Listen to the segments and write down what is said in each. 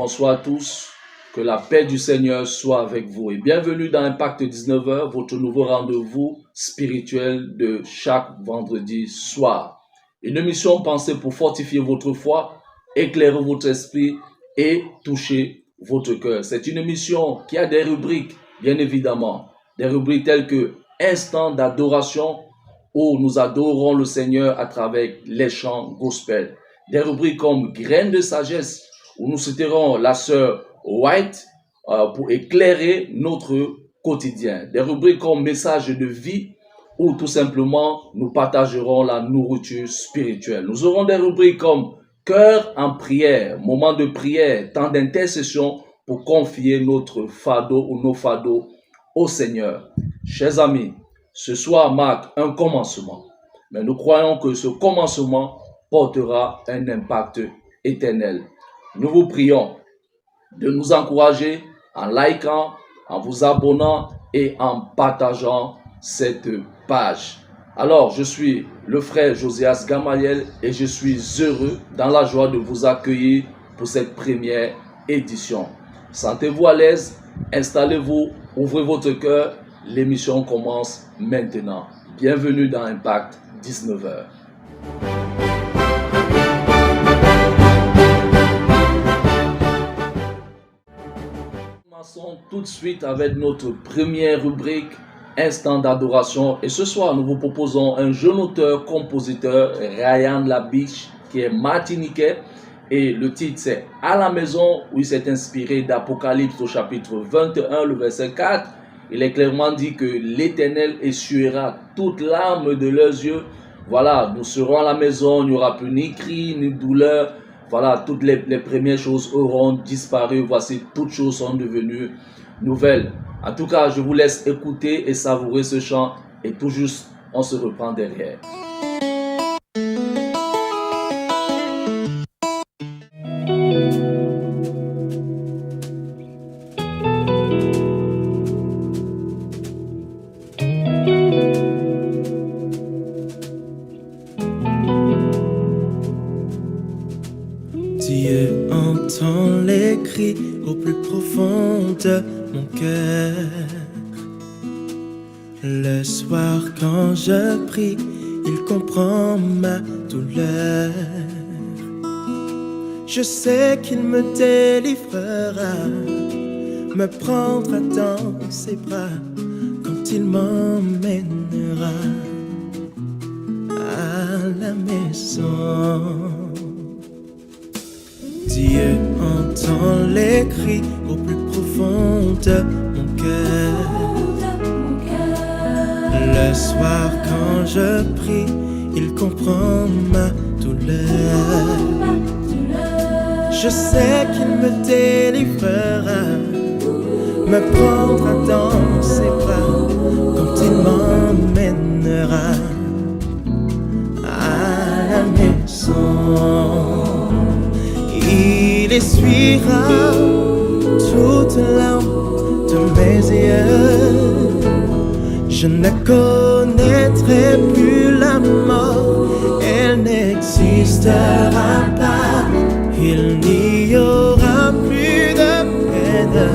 bonsoir à tous. Que la paix du Seigneur soit avec vous et bienvenue dans Impact 19h, votre nouveau rendez-vous spirituel de chaque vendredi soir. Une émission pensée pour fortifier votre foi, éclairer votre esprit et toucher votre cœur. C'est une émission qui a des rubriques, bien évidemment, des rubriques telles que Instant d'adoration où nous adorons le Seigneur à travers les chants gospel. Des rubriques comme Graines de sagesse où nous citerons la sœur White pour éclairer notre quotidien. Des rubriques comme Message de vie où tout simplement nous partagerons la nourriture spirituelle. Nous aurons des rubriques comme Cœur en prière, moment de prière, temps d'intercession pour confier notre fardeau ou nos fardeaux au Seigneur. Chers amis, ce soir marque un commencement, mais nous croyons que ce commencement portera un impact éternel. Nous vous prions de nous encourager en likant, en vous abonnant et en partageant cette page. Alors, je suis le frère Josias Gamaliel et je suis heureux dans la joie de vous accueillir pour cette première édition. Sentez-vous à l'aise, installez-vous, ouvrez votre cœur, l'émission commence maintenant. Bienvenue dans Impact 19h. Commençons tout de suite avec notre première rubrique, Instant d'adoration. Et ce soir, nous vous proposons un jeune auteur-compositeur, Ryan Labiche, qui est martiniquais. Et le titre, c'est À la maison, où il s'est inspiré d'Apocalypse au chapitre 21, le verset 4. Il est clairement dit que l'Éternel essuiera toute larme de leurs yeux. Voilà, nous serons à la maison, il n'y aura plus ni cri, ni douleur. Voilà, toutes les premières choses auront disparu. Voici, toutes choses sont devenues nouvelles. En tout cas, je vous laisse écouter et savourer ce chant. Et tout juste, on se reprend derrière. Dieu entend les cris au plus profond de mon cœur. Le soir quand je prie, il comprend ma douleur. Je sais qu'il me délivrera, me prendra dans ses bras quand il m'emmènera à la maison. Dieu entend les cris au plus profond de mon cœur. Le soir quand je prie, il comprend ma douleur. Je sais qu'il me délivrera, me prendra dans ses bras quand il m'emmènera à la maison. Il essuiera toute larme de mes yeux. Je ne connaîtrai plus la mort, elle n'existera pas. Il n'y aura plus de peine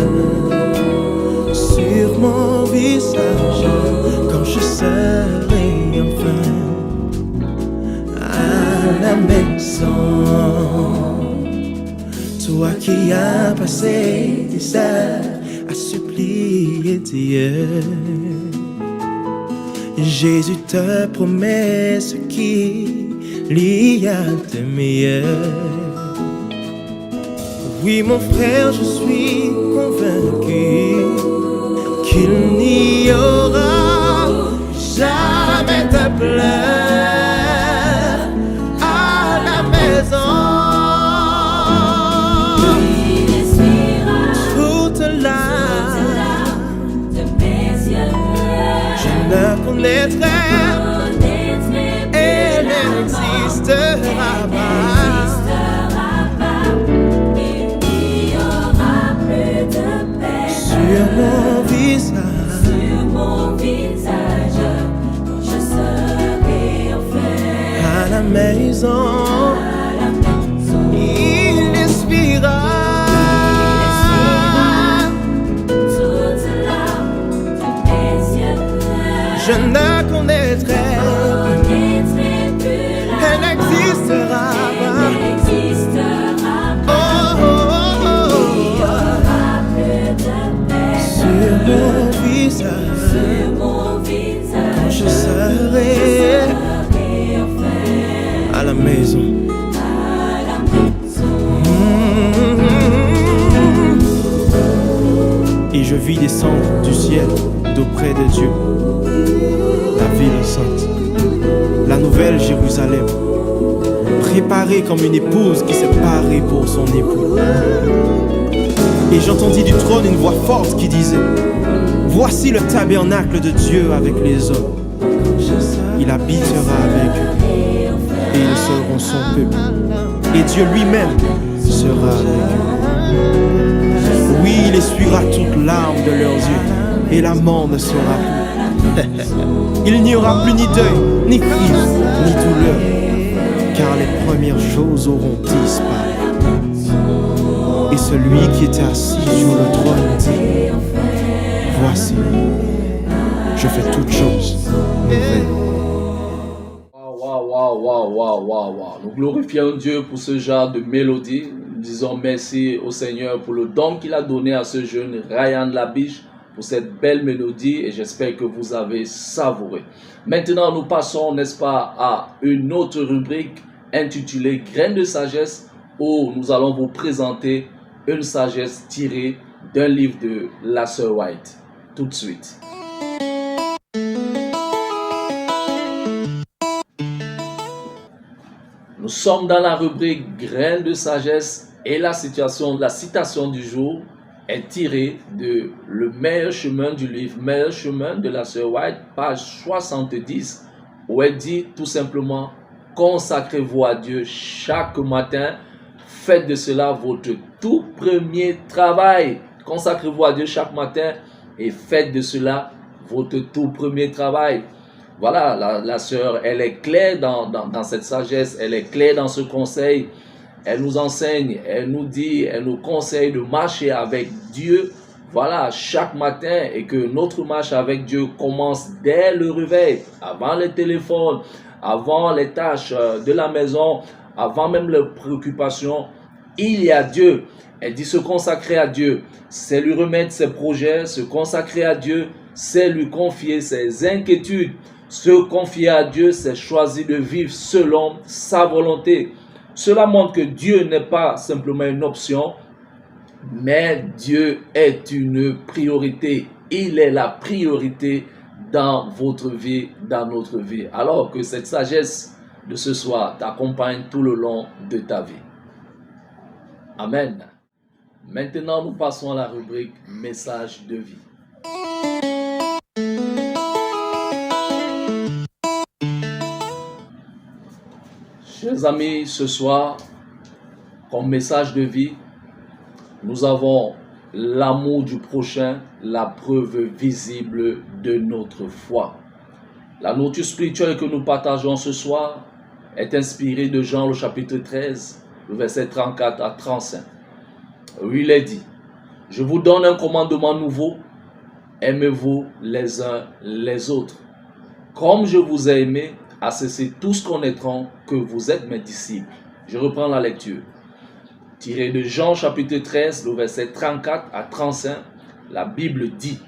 sur mon visage quand je serai enfin à la maison. Toi qui as passé des heures à supplier Dieu, Jésus te promet ce qu'il y a de meilleur. Oui mon frère, je suis convaincu qu'il n'y aura jamais de pleurs à la maison. Ne connaîtrai, elle n'existera pas. Il n'y aura je ne connaîtrai plus. Elle n'existera pas. Oh, oh, oh, oh. Sur mon visage, quand je serai à la maison. Et je vis descendre du ciel d'auprès de Dieu la ville sainte, la nouvelle Jérusalem, préparée comme une épouse qui s'est parée pour son époux. Et j'entendis du trône une voix forte qui disait: voici le tabernacle de Dieu avec les hommes. Il habitera avec eux et ils seront son peuple. Et Dieu lui-même sera avec eux. Oui, il essuiera toute larme de leurs yeux et la mort ne sera plus. Il n'y aura plus ni deuil, ni cri, ni douleur, car les premières choses auront disparu. Et celui qui était assis sur le trône dit: voici, je fais toutes choses nouvelles. Waouh. Nous glorifions Dieu pour ce genre de mélodie. Nous disons merci au Seigneur pour le don qu'il a donné à ce jeune Ryan Labiche pour cette belle mélodie, et j'espère que vous avez savouré. Maintenant, nous passons, n'est-ce pas, à une autre rubrique intitulée Graines de sagesse, où nous allons vous présenter une sagesse tirée d'un livre de la sœur White. Tout de suite. Nous sommes dans la rubrique Graines de sagesse, et la citation du jour est tirée de Le meilleur chemin du livre Meilleur chemin de la sœur White, page 70, où elle dit tout simplement: consacrez-vous à Dieu chaque matin, faites de cela votre tout premier travail. Consacrez-vous à Dieu chaque matin et faites de cela votre tout premier travail. Voilà, la sœur, elle est claire dans cette sagesse, elle est claire dans ce conseil. Elle nous enseigne, elle nous dit, elle nous conseille de marcher avec Dieu, voilà, chaque matin, et que notre marche avec Dieu commence dès le réveil, avant le téléphone, avant les tâches de la maison, avant même les préoccupations. Il y a Dieu. Elle dit se consacrer à Dieu, c'est lui remettre ses projets. Se consacrer à Dieu, c'est lui confier ses inquiétudes. Se confier à Dieu, c'est choisir de vivre selon sa volonté. Cela montre que Dieu n'est pas simplement une option, mais Dieu est une priorité. Il est la priorité dans votre vie, dans notre vie. Alors que cette sagesse de ce soir t'accompagne tout le long de ta vie. Amen. Maintenant, nous passons à la rubrique Message de vie. Chers amis, ce soir, comme message de vie, nous avons l'amour du prochain, la preuve visible de notre foi. La nourriture spirituelle que nous partageons ce soir est inspirée de Jean, le chapitre 13, le verset 34 à 35. Où il est dit: je vous donne un commandement nouveau, aimez-vous les uns les autres. Comme je vous ai aimé, à ceci tous connaîtront que vous êtes mes disciples. Je reprends la lecture. Tiré de Jean chapitre 13, le verset 34 à 35, la Bible dit: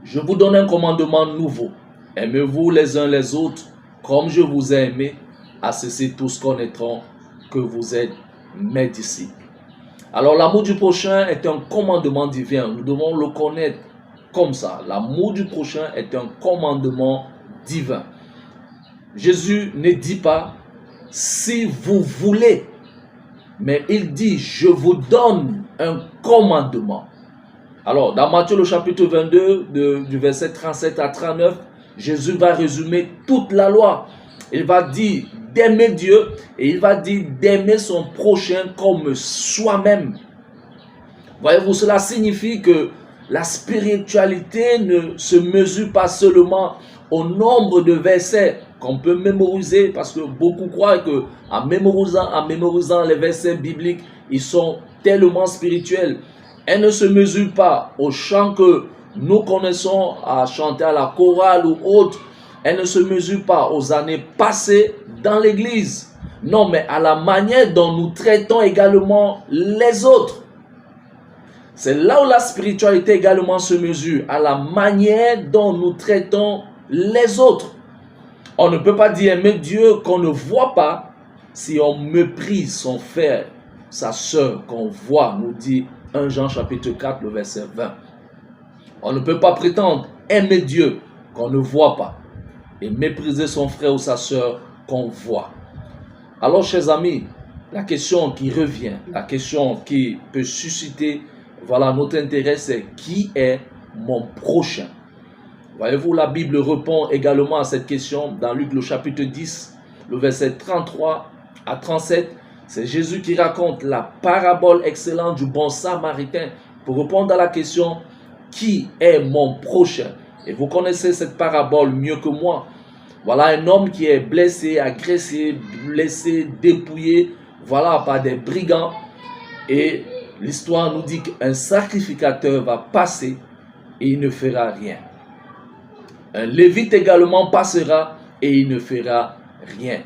je vous donne un commandement nouveau, aimez-vous les uns les autres, comme je vous ai aimé, à ceci tous connaîtront que vous êtes mes disciples. Alors l'amour du prochain est un commandement divin, nous devons le connaître comme ça. L'amour du prochain est un commandement divin. Jésus ne dit pas si vous voulez, mais il dit je vous donne un commandement. Alors dans Matthieu le chapitre 22 du verset 37 à 39, Jésus va résumer toute la loi. Il va dire d'aimer Dieu et il va dire d'aimer son prochain comme soi-même. Voyez-vous, cela signifie que la spiritualité ne se mesure pas seulement au nombre de versets qu'on peut mémoriser, parce que beaucoup croient que en mémorisant les versets bibliques, ils sont tellement spirituels. Elle ne se mesure pas au chant que nous connaissons à chanter à la chorale ou autre, elle ne se mesure pas aux années passées dans l'église. Non, mais à la manière dont nous traitons également les autres. C'est là où la spiritualité également se mesure, à la manière dont nous traitons les autres. On ne peut pas dire aimer Dieu qu'on ne voit pas si on méprise son frère, sa sœur qu'on voit, nous dit 1 Jean chapitre 4, le verset 20. On ne peut pas prétendre aimer Dieu qu'on ne voit pas et mépriser son frère ou sa sœur qu'on voit. Alors, chers amis, la question qui revient, la question qui peut susciter notre intérêt, c'est qui est mon prochain? Voyez-vous, la Bible répond également à cette question dans Luc le chapitre 10, le verset 33 à 37. C'est Jésus qui raconte la parabole excellente du bon samaritain pour répondre à la question qui est mon prochain? Et vous connaissez cette parabole mieux que moi. Voilà un homme qui est blessé, agressé, blessé, dépouillé, par des brigands. Et l'histoire nous dit qu'un sacrificateur va passer et il ne fera rien. Un lévite également passera et il ne fera rien.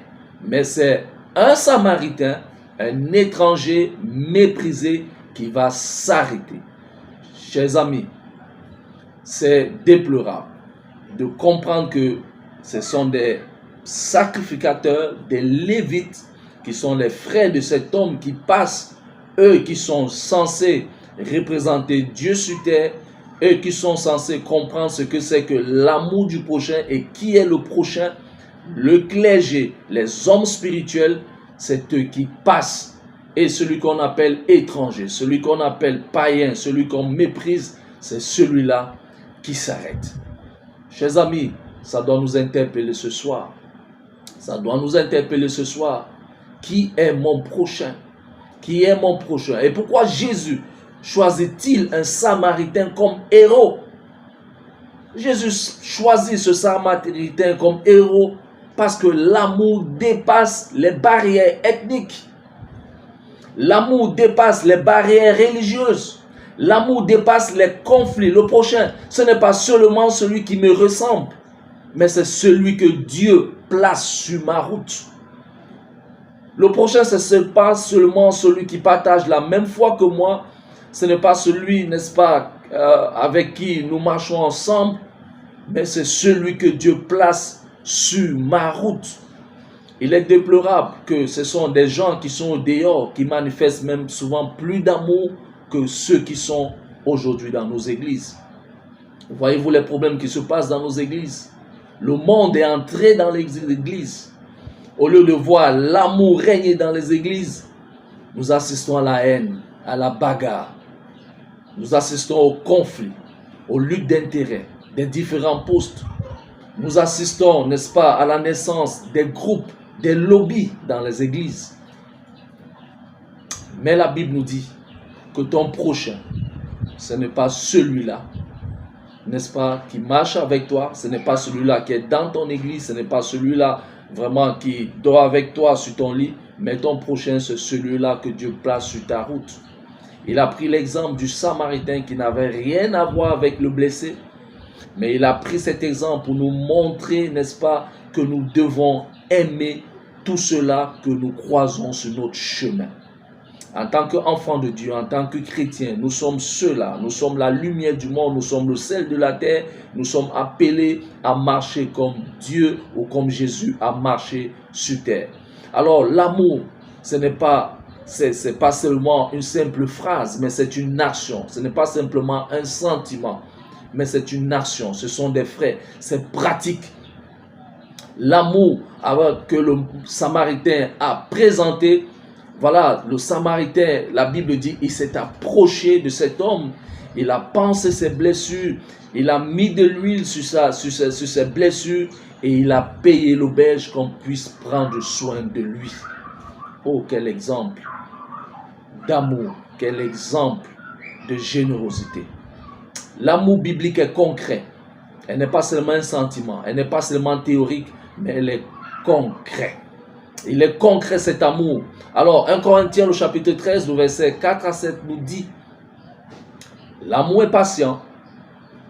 Mais c'est un samaritain, un étranger méprisé qui va s'arrêter. Chers amis, c'est déplorable de comprendre que ce sont des sacrificateurs, des lévites, qui sont les frères de cet homme qui passent, eux qui sont censés représenter Dieu sur terre, eux qui sont censés comprendre ce que c'est que l'amour du prochain et qui est le prochain. Le clergé, les hommes spirituels, c'est eux qui passent. Et celui qu'on appelle étranger, celui qu'on appelle païen, celui qu'on méprise, c'est celui-là qui s'arrête. Chers amis, ça doit nous interpeller ce soir. Ça doit nous interpeller ce soir. Qui est mon prochain? Qui est mon prochain? Et pourquoi Jésus choisit-il un Samaritain comme héros? Jésus choisit ce Samaritain comme héros parce que l'amour dépasse les barrières ethniques. L'amour dépasse les barrières religieuses. L'amour dépasse les conflits. Le prochain, ce n'est pas seulement celui qui me ressemble, mais c'est celui que Dieu place sur ma route. Le prochain, ce n'est pas seulement celui qui partage la même foi que moi. Ce n'est pas celui, n'est-ce pas, avec qui nous marchons ensemble, mais c'est celui que Dieu place sur ma route. Il est déplorable que ce sont des gens qui sont au dehors, qui manifestent même souvent plus d'amour que ceux qui sont aujourd'hui dans nos églises. Voyez-vous les problèmes qui se passent dans nos églises? Le monde est entré dans les églises. Au lieu de voir l'amour régner dans les églises, nous assistons à la haine, à la bagarre. Nous assistons au conflit, aux luttes d'intérêts, des différents postes. Nous assistons, n'est-ce pas, à la naissance des groupes, des lobbies dans les églises. Mais la Bible nous dit que ton prochain, ce n'est pas celui-là, n'est-ce pas, qui marche avec toi, ce n'est pas celui-là qui est dans ton église, ce n'est pas celui-là vraiment qui dort avec toi sur ton lit, mais ton prochain, c'est celui-là que Dieu place sur ta route. Il a pris l'exemple du Samaritain qui n'avait rien à voir avec le blessé, mais il a pris cet exemple pour nous montrer, n'est-ce pas, que nous devons aimer tout cela que nous croisons sur notre chemin. En tant qu'enfants de Dieu, en tant que chrétiens, nous sommes ceux-là, nous sommes la lumière du monde, nous sommes le sel de la terre, nous sommes appelés à marcher comme Dieu ou comme Jésus a marché sur terre. Alors l'amour, ce n'est pas seulement une simple phrase, mais c'est une action. Ce n'est pas simplement un sentiment, mais c'est une action. Ce sont des faits, c'est pratique. L'amour que le Samaritain a présenté, voilà, le Samaritain, la Bible dit, il s'est approché de cet homme, il a pansé ses blessures, il a mis de l'huile sur ses blessures et il a payé l'auberge qu'on puisse prendre soin de lui. Oh, quel exemple d'amour, quel exemple de générosité. L'amour biblique est concret. Elle n'est pas seulement un sentiment, elle n'est pas seulement théorique, mais elle est concrète. Il est concret cet amour. Alors, 1 Corinthiens, le chapitre 13, le verset 4 à 7 nous dit: l'amour est patient,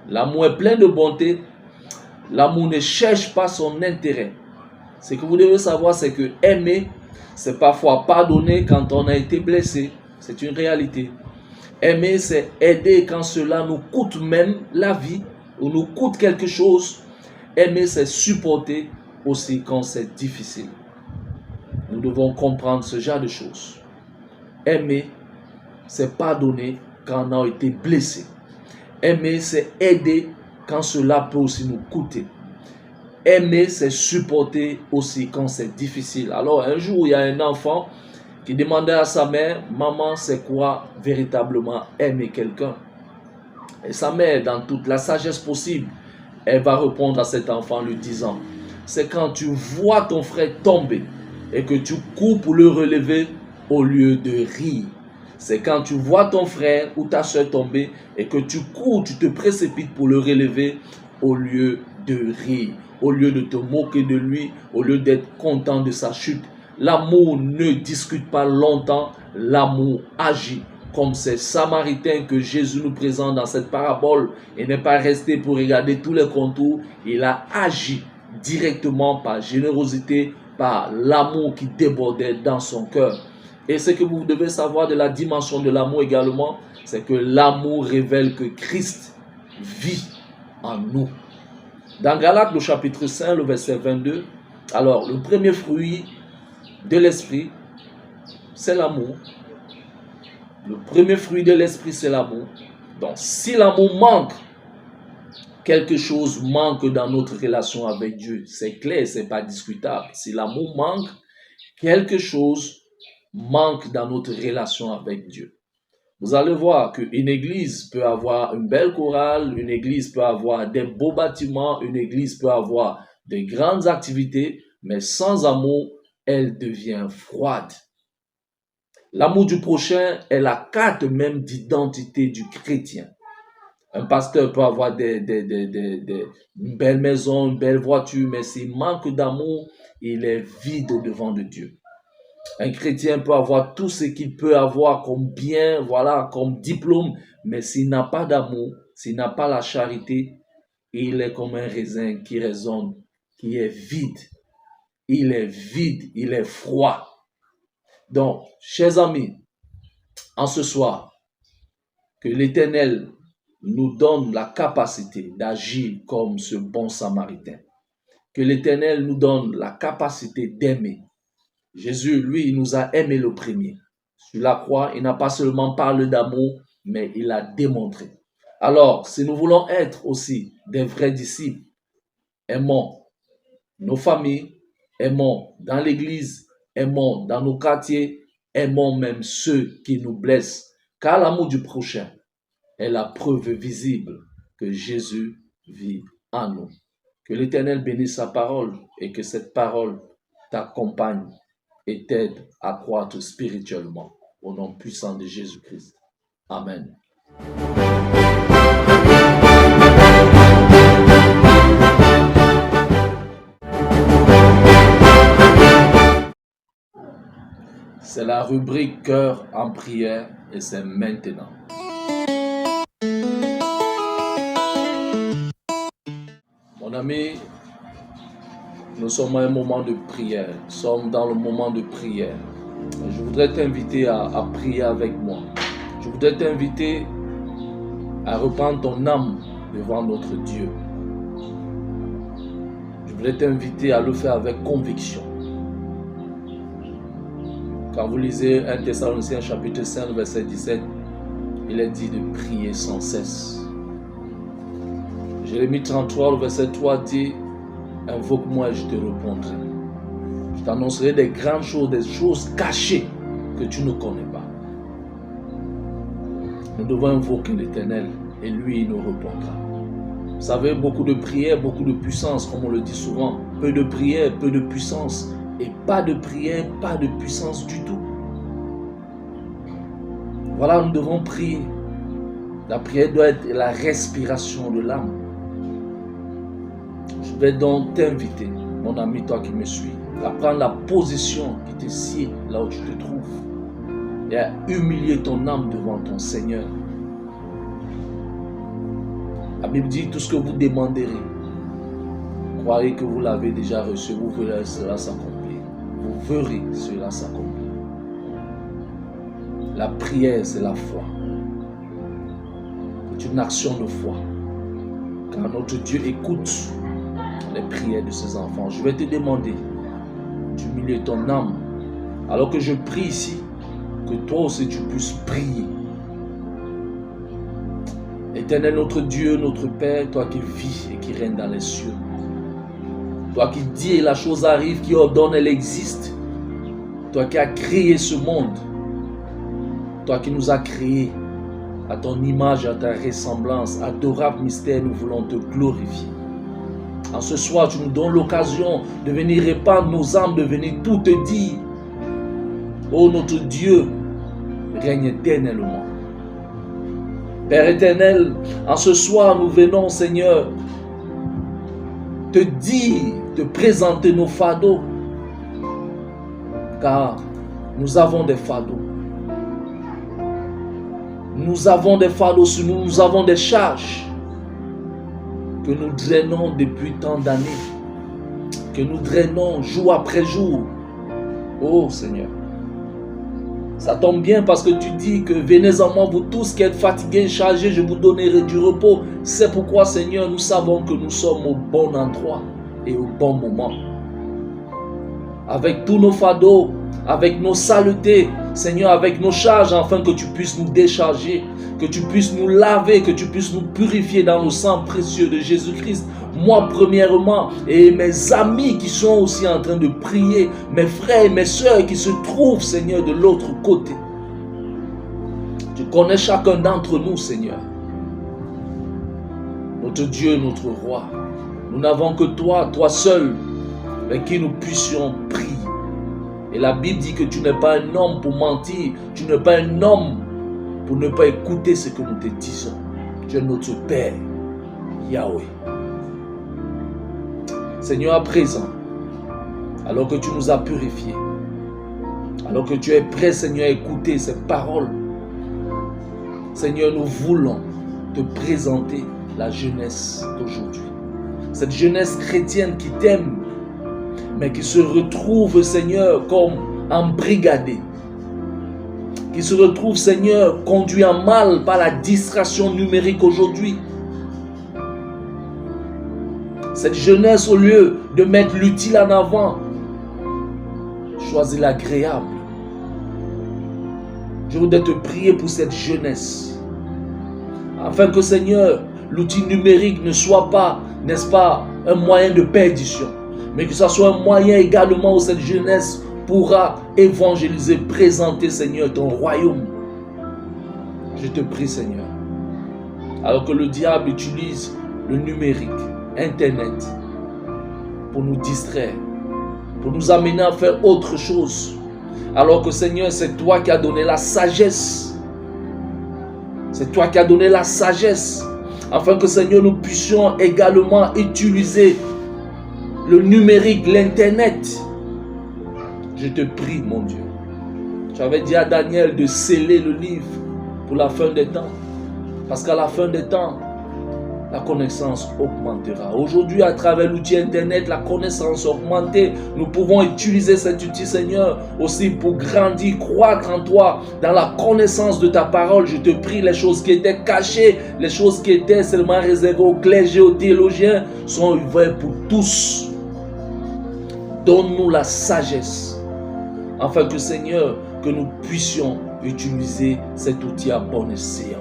L'amour est plein de bonté. L'amour ne cherche pas son intérêt. Ce que vous devez savoir, c'est que aimer, c'est parfois pardonner quand on a été blessé. C'est une réalité. Aimer, c'est aider quand cela nous coûte même la vie ou nous coûte quelque chose. Aimer, c'est supporter aussi quand c'est difficile. Nous devons comprendre ce genre de choses. Aimer, c'est pardonner quand on a été blessé. Aimer, c'est aider quand cela peut aussi nous coûter. Aimer, c'est supporter aussi quand c'est difficile. Alors, un jour, il y a un enfant qui demandait à sa mère, « Maman, c'est quoi véritablement aimer quelqu'un ?» Et sa mère, dans toute la sagesse possible, elle va répondre à cet enfant en lui disant, « C'est quand tu vois ton frère tomber et que tu cours pour le relever au lieu de rire. C'est quand tu vois ton frère ou ta soeur tomber et que tu cours, tu te précipites pour le relever au lieu de rire, au lieu de te moquer de lui, au lieu d'être content de sa chute. L'amour ne discute pas longtemps, l'amour agit. Comme ces Samaritains que Jésus nous présente dans cette parabole, il n'est pas resté pour regarder tous les contours, il a agi directement par générosité, par l'amour qui débordait dans son cœur. Et ce que vous devez savoir de la dimension de l'amour également, c'est que l'amour révèle que Christ vit en nous. Dans Galates, le chapitre 5, le verset 22, alors le premier fruit de l'esprit, c'est l'amour. Le premier fruit de l'esprit, c'est l'amour. Donc, si l'amour manque, quelque chose manque dans notre relation avec Dieu. C'est clair, c'est pas discutable. Si l'amour manque, quelque chose manque dans notre relation avec Dieu. Vous allez voir qu'une église peut avoir une belle chorale, une église peut avoir des beaux bâtiments, une église peut avoir de grandes activités, mais sans amour, elle devient froide. L'amour du prochain est la carte même d'identité du chrétien. Un pasteur peut avoir une belle maison, une belle voiture, mais s'il manque d'amour, il est vide devant de Dieu. Un chrétien peut avoir tout ce qu'il peut avoir comme bien, voilà, comme diplôme, mais s'il n'a pas d'amour, s'il n'a pas la charité, il est comme un raisin qui résonne, qui est vide. Il est vide, il est froid. Donc, chers amis, en ce soir, que l'Éternel nous donne la capacité d'agir comme ce bon Samaritain. Que l'Éternel nous donne la capacité d'aimer. Jésus, lui, il nous a aimé le premier. Sur la croix, il n'a pas seulement parlé d'amour, mais il a démontré. Alors, si nous voulons être aussi des vrais disciples, aimons nos familles, aimons dans l'église, aimons dans nos quartiers, aimons même ceux qui nous blessent, car l'amour du prochain est la preuve visible que Jésus vit en nous. Que l'Éternel bénisse sa parole et que cette parole t'accompagne et t'aide à croître spirituellement. Au nom puissant de Jésus-Christ. Amen. C'est la rubrique Cœur en prière et c'est maintenant. Mon ami, nous sommes à un moment de prière. Nous sommes dans le moment de prière. Je voudrais t'inviter à prier avec moi. Je voudrais t'inviter à reprendre ton âme devant notre Dieu. Je voudrais t'inviter à le faire avec conviction. Quand vous lisez 1 Thessaloniciens chapitre 5, verset 17, il est dit de prier sans cesse. Jérémie 33, le verset 3 dit, invoque-moi et je te répondrai. Je t'annoncerai des grandes choses, des choses cachées que tu ne connais pas. Nous devons invoquer l'Éternel et lui, il nous répondra. Vous savez, beaucoup de prières, beaucoup de puissance, comme on le dit souvent. Peu de prières, peu de puissance. Et pas de prière, pas de puissance du tout. Voilà, nous devons prier. La prière doit être la respiration de l'âme. Je vais donc t'inviter, mon ami, toi qui me suis, à prendre la position qui te sied là où tu te trouves et à humilier ton âme devant ton Seigneur. La Bible dit tout ce que vous demanderez, croyez que vous l'avez déjà reçu, vous verrez cela s'accomplir. Vous verrez cela s'accomplir. La prière, c'est la foi. C'est une action de foi. Car notre Dieu écoute les prières de ses enfants. Je vais te demander d'humilier ton âme alors que je prie ici, que toi aussi tu puisses prier. Éternel notre Dieu, notre Père, toi qui vis et qui règne dans les cieux, toi qui dis et la chose arrive, qui ordonne, elle existe, toi qui as créé ce monde, toi qui nous as créés à ton image, à ta ressemblance, adorable mystère, nous voulons te glorifier. En ce soir, tu nous donnes l'occasion de venir répandre nos âmes, de venir tout te dire. Oh notre Dieu, règne éternellement. Père éternel, en ce soir, nous venons, Seigneur, te dire, te présenter nos fardeaux. Car nous avons des fardeaux. Nous avons des fardeaux sur nous, nous avons des charges que nous drainons depuis tant d'années, que nous drainons jour après jour. Oh Seigneur, ça tombe bien parce que tu dis que venez en moi vous tous qui êtes fatigués et chargés, je vous donnerai du repos. C'est pourquoi Seigneur, nous savons que nous sommes au bon endroit et au bon moment. Avec tous nos fardeaux, avec nos saletés, Seigneur, avec nos charges, afin que tu puisses nous décharger, que tu puisses nous laver, que tu puisses nous purifier dans le sang précieux de Jésus-Christ. Moi premièrement, et mes amis qui sont aussi en train de prier, mes frères et mes soeurs qui se trouvent, Seigneur, de l'autre côté. Tu connais chacun d'entre nous, Seigneur. Notre Dieu, notre Roi. Nous n'avons que toi, toi seul, avec qui nous puissions prier. Et la Bible dit que tu n'es pas un homme pour mentir, tu n'es pas un homme pour ne pas écouter ce que nous te disons. Tu es notre Père, Yahweh. Seigneur, à présent, alors que tu nous as purifiés, alors que tu es prêt, Seigneur, à écouter ces paroles, Seigneur, nous voulons te présenter la jeunesse d'aujourd'hui. Cette jeunesse chrétienne qui t'aime, mais qui se retrouve, Seigneur, comme embrigadée. Qui se retrouve, Seigneur, conduit en mal par la distraction numérique aujourd'hui. Cette jeunesse, au lieu de mettre l'utile en avant, choisit l'agréable. Je voudrais te prier pour cette jeunesse. Afin que, Seigneur, l'outil numérique ne soit pas, n'est-ce pas, un moyen de perdition. Mais que ce soit un moyen également où cette jeunesse pourra évangéliser, présenter, Seigneur, ton royaume. Je te prie, Seigneur. Alors que le diable utilise le numérique, Internet, pour nous distraire, pour nous amener à faire autre chose. Alors que, Seigneur, c'est toi qui as donné la sagesse. C'est toi qui as donné la sagesse. Afin que, Seigneur, nous puissions également utiliser le numérique, l'Internet. Je te prie, mon Dieu. Tu avais dit à Daniel de sceller le livre pour la fin des temps. Parce qu'à la fin des temps, la connaissance augmentera. Aujourd'hui, à travers l'outil Internet, la connaissance augmentée, nous pouvons utiliser cet outil, Seigneur, aussi pour grandir, croître en toi, dans la connaissance de ta parole. Je te prie, les choses qui étaient cachées, les choses qui étaient seulement réservées aux clergés, aux théologiens, sont ouvertes pour tous. Donne-nous la sagesse, afin que, Seigneur, que nous puissions utiliser cet outil à bon escient.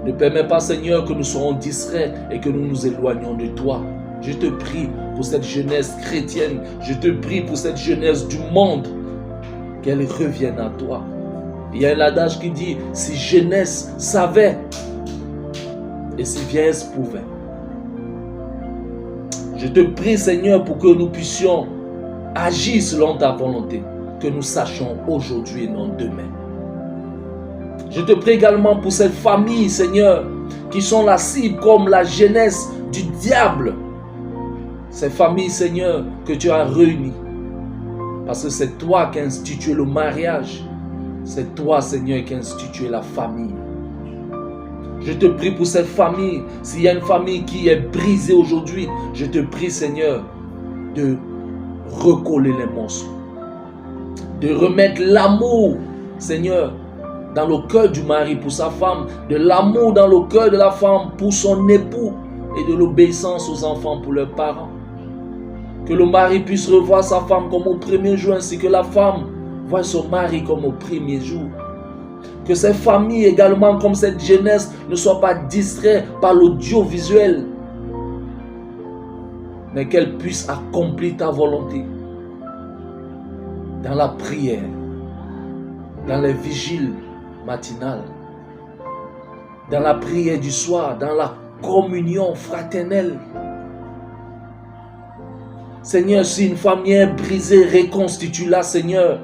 Ne permets pas, Seigneur, que nous soyons distraits et que nous nous éloignions de toi. Je te prie pour cette jeunesse chrétienne, je te prie pour cette jeunesse du monde, qu'elle revienne à toi. Il y a un adage qui dit, si jeunesse savait et si vieillesse pouvait. Je te prie, Seigneur, pour que nous puissions agir selon ta volonté, que nous sachions aujourd'hui et non demain. Je te prie également pour cette famille, Seigneur, qui sont la cible comme la jeunesse du diable. Ces familles, Seigneur, que tu as réunies. Parce que c'est toi qui as institué le mariage. C'est toi, Seigneur, qui as institué la famille. Je te prie pour cette famille. S'il y a une famille qui est brisée aujourd'hui, je te prie, Seigneur, de recoller les morceaux. De remettre l'amour, Seigneur, dans le cœur du mari pour sa femme, de l'amour dans le cœur de la femme pour son époux et de l'obéissance aux enfants pour leurs parents. Que le mari puisse revoir sa femme comme au premier jour, ainsi que la femme voit son mari comme au premier jour. Que ces familles également, comme cette jeunesse, ne soient pas distraites par l'audiovisuel, mais qu'elles puissent accomplir ta volonté dans la prière, dans les vigiles matinales, dans la prière du soir, dans la communion fraternelle. Seigneur, si une famille est brisée, reconstitue-la, Seigneur.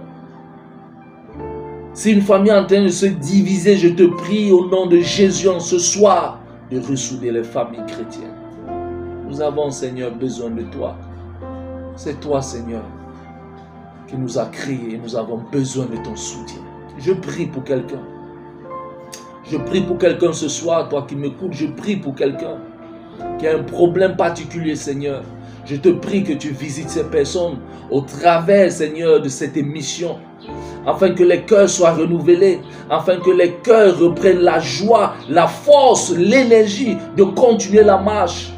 Si une famille est en train de se diviser, je te prie au nom de Jésus en ce soir de ressouder les familles chrétiennes. Nous avons, Seigneur, besoin de toi. C'est toi, Seigneur, qui nous a créés et nous avons besoin de ton soutien. Je prie pour quelqu'un. Je prie pour quelqu'un ce soir, toi qui m'écoutes, je prie pour quelqu'un qui a un problème particulier, Seigneur. Je te prie que tu visites ces personnes au travers, Seigneur, de cette émission, afin que les cœurs soient renouvelés, afin que les cœurs reprennent la joie, la force, l'énergie de continuer la marche.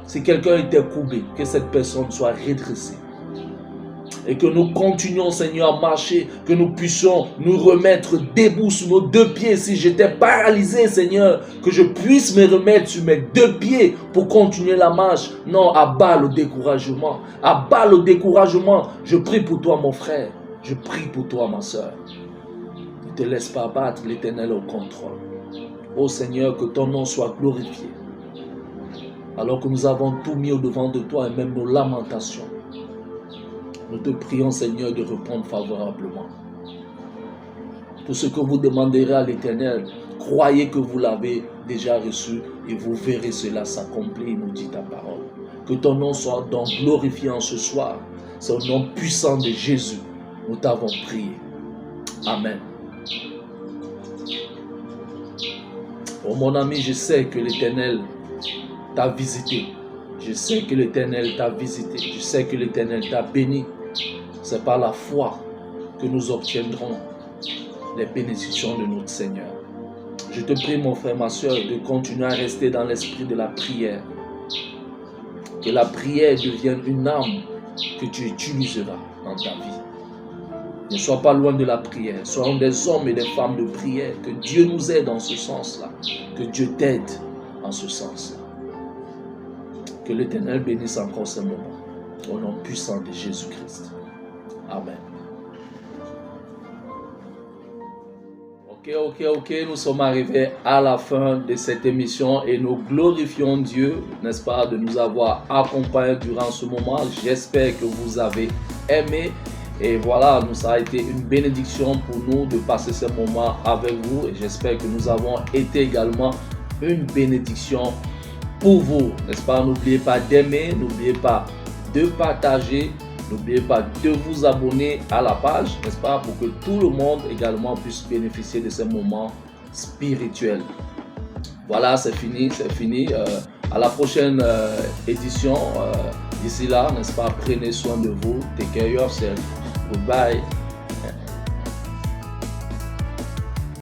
Si quelqu'un était courbé, que cette personne soit redressée. Et que nous continuions, Seigneur, à marcher, que nous puissions nous remettre debout sur nos deux pieds. Si j'étais paralysé, Seigneur, que je puisse me remettre sur mes deux pieds pour continuer la marche. Non, abat le découragement. Abat le découragement. Je prie pour toi, mon frère. Je prie pour toi, ma soeur. Ne te laisse pas abattre, l'Éternel est au contrôle. Ô Seigneur, que ton nom soit glorifié. Alors que nous avons tout mis au-devant de toi et même nos lamentations. Nous te prions, Seigneur, de répondre favorablement. Tout ce que vous demanderez à l'Éternel, croyez que vous l'avez déjà reçu et vous verrez cela s'accomplir, nous dit ta parole. Que ton nom soit donc glorifié en ce soir. C'est au nom puissant de Jésus. Nous t'avons prié. Amen. Oh mon ami, je sais que l'Éternel t'a visité. Je sais que l'Éternel t'a visité. Je sais que l'Éternel t'a béni. C'est par la foi que nous obtiendrons les bénédictions de notre Seigneur. Je te prie, mon frère, ma soeur, de continuer à rester dans l'esprit de la prière. Que la prière devienne une arme que tu utiliseras dans ta vie. Ne sois pas loin de la prière. Soyons des hommes et des femmes de prière. Que Dieu nous aide en ce sens-là. Que Dieu t'aide en ce sens-là. Que l'Éternel bénisse encore ce moment. Au nom puissant de Jésus-Christ. Amen. Ok, nous sommes arrivés à la fin de cette émission et nous glorifions Dieu, n'est-ce pas, de nous avoir accompagnés durant ce moment. J'espère que vous avez aimé et voilà, ça a été une bénédiction pour nous de passer ce moment avec vous et j'espère que nous avons été également une bénédiction pour vous, n'est-ce pas? N'oubliez pas d'aimer, n'oubliez pas de partager. N'oubliez pas de vous abonner à la page, n'est-ce pas, pour que tout le monde également puisse bénéficier de ces moments spirituels. Voilà, c'est fini. À la prochaine édition. D'ici là, n'est-ce pas, prenez soin de vous. Take care of yourself. Goodbye.